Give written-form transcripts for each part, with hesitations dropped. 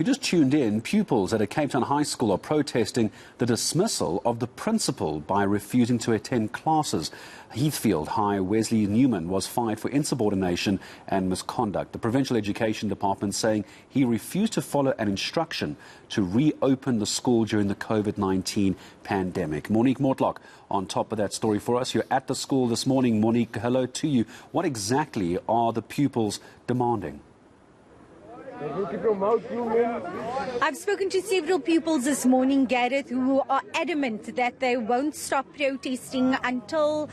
You just tuned in. Pupils at a Cape Town high school are protesting the dismissal of the principal by refusing to attend classes. Heathfield High Wesley Newman was fined for insubordination and misconduct. The Provincial Education Department saying he refused to follow an instruction to reopen the school during the COVID-19 pandemic. Monique Mortlock on top of that story for us. You're at the school this morning. Monique, hello to you. What exactly are the pupils demanding? I've spoken to several pupils this morning, Gareth, who are adamant that they won't stop protesting until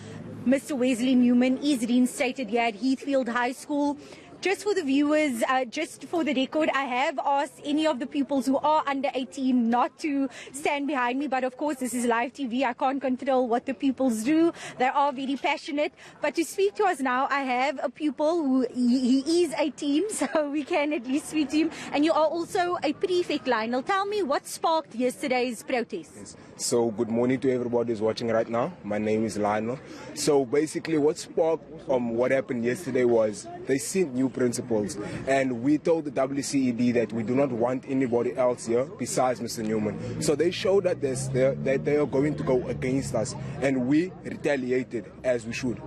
Mr. Wesley Newman is reinstated here at Heathfield High School. Just for the viewers, just for the record, I have asked any of the pupils who are under 18 not to stand behind me. But of course, this is live TV. I can't control what the pupils do. They are very passionate. But to speak to us now, I have a pupil who he is 18, so we can at least speak to him. And you are also a prefect, Lionel. Tell me what sparked yesterday's protest. Yes. So good morning to everybody who's watching right now. My name is Lionel. So basically what sparked what happened yesterday was they sent new principals, and we told the WCED that we do not want anybody else here besides Mr. Newman. So they showed that they are going to go against us, and we retaliated as we should.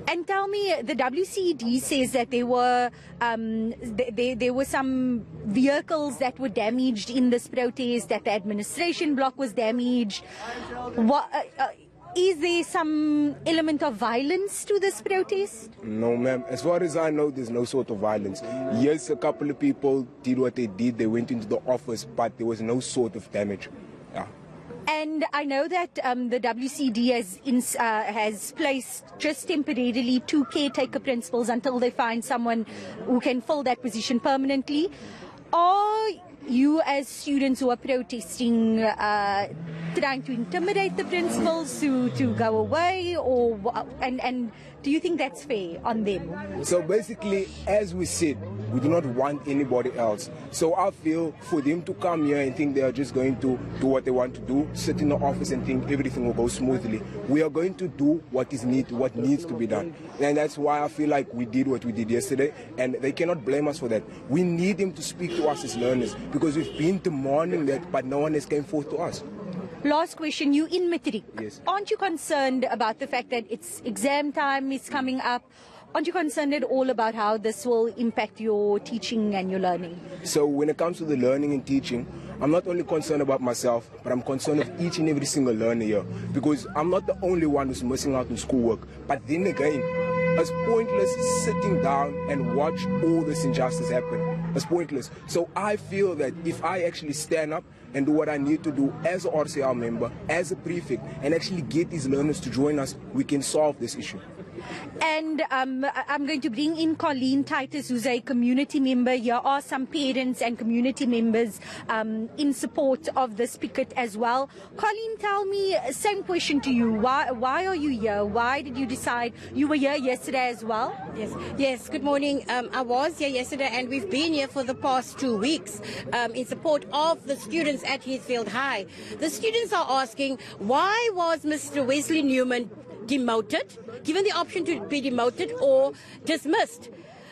And tell me, the WCED says that there were some vehicles that were damaged in this protest, that the administration block was damaged. Is there some element of violence to this protest? No, ma'am. As far as I know, there's no sort of violence. Yes, a couple of people did what they did. They went into the office, but there was no sort of damage. Yeah. And I know that the WCD has placed just temporarily 2 caretaker principals until they find someone who can fill that position permanently. Are you, as students who are protesting, trying to intimidate the principals to go away, and do you think that's fair on them? So basically, as we said, we do not want anybody else. So I feel for them to come here and think they are just going to do what they want to do, sit in the office and think everything will go smoothly. We are going to do what needs to be done. And that's why I feel like we did what we did yesterday, and they cannot blame us for that. We need them to speak to us as learners, because we've been demanding that, but no one has come forth to us. Last question, you in matric. Yes. Aren't you concerned about the fact that it's exam time is coming up? Aren't you concerned at all about how this will impact your teaching and your learning? So when it comes to the learning and teaching, I'm not only concerned about myself, but I'm concerned of each and every single learner here, because I'm not the only one who's missing out on schoolwork. But then again, it's pointless sitting down and watch all this injustice happen. It's pointless. So I feel that if I actually stand up and do what I need to do as an RCR member, as a prefect, and actually get these learners to join us, we can solve this issue. And I'm going to bring in Colleen Titus, who's a community member. Here are some parents and community members in support of this picket as well. Colleen, tell me, same question to you. Why are you here? Why did you decide? You were here yesterday as well? Yes. Good morning. I was here yesterday, and we've been here for the past 2 weeks in support of the students at Heathfield High. The students are asking, why was Mr. Wesley Newman demoted, given the option to be demoted or dismissed?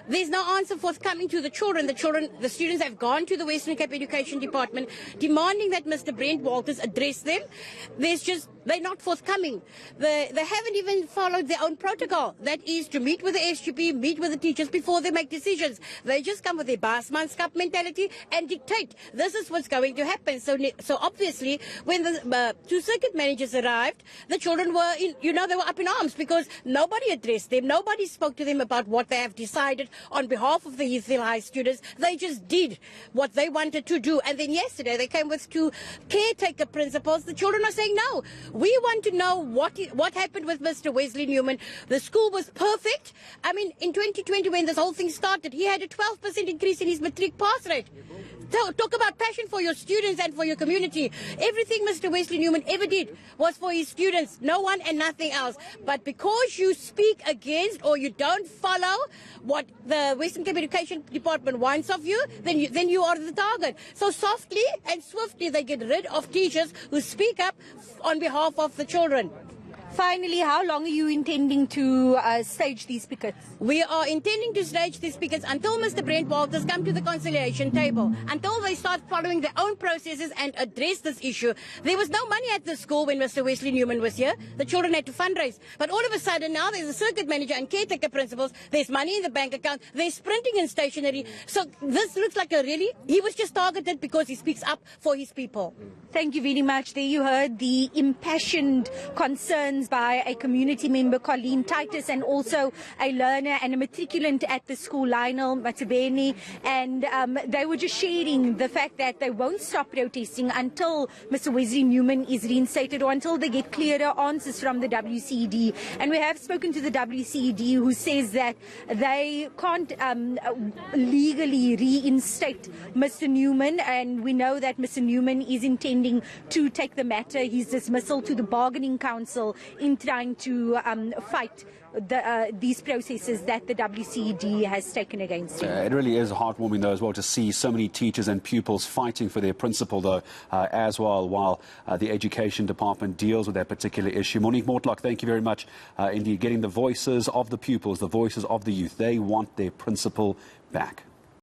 There's no answer forthcoming to the children. The students have gone to the Western Cape Education Department demanding that Mr. Brent Walters address them. They're not forthcoming. They haven't even followed their own protocol. That is to meet with the SGP, meet with the teachers before they make decisions. They just come with their Baasmanskap mentality and dictate. This is what's going to happen. So obviously, when the 2 circuit managers arrived, the children were, they were up in arms because nobody addressed them. Nobody spoke to them about what they have decided on behalf of the Heathfield High students. They just did what they wanted to do. And then yesterday, they came with 2 caretaker principals. The children are saying, no, we want to know what happened with Mr. Wesley Newman. The school was perfect. I mean, in 2020, when this whole thing started, he had a 12% increase in his matric pass rate. Talk about passion for your students and for your community. Everything Mr. Wesley Newman ever did was for his students, no one and nothing else. But because you speak against or you don't follow what the Western Cape Education Department wants of you, then you are the target. So softly and swiftly they get rid of teachers who speak up on behalf of the children. Finally, how long are you intending to stage these pickets? We are intending to stage these pickets until Mr. Brent Walters come to the conciliation table, until they start following their own processes and address this issue. There was no money at the school when Mr. Wesley Newman was here. The children had to fundraise. But all of a sudden now there's a circuit manager and caretaker principals. There's money in the bank account. There's printing and stationery. So this looks like he was just targeted because he speaks up for his people. Thank you very much. There you heard the impassioned concerns by a community member, Colleen Titus, and also a learner and a matriculant at the school, Lionel Matabeni. And they were just sharing the fact that they won't stop protesting until Mr. Wesley Newman is reinstated or until they get clearer answers from the WCED. And we have spoken to the WCED, who says that they can't legally reinstate Mr. Newman, and we know that Mr. Newman is intending to take the matter, his dismissal, to the bargaining council in trying to fight these processes that the WCED has taken against him. It really is heartwarming, though, as well, to see so many teachers and pupils fighting for their principal, though, as well, while the Education Department deals with that particular issue. Monique Mortlock, thank you very much. Indeed, getting the voices of the pupils, the voices of the youth. They want their principal back.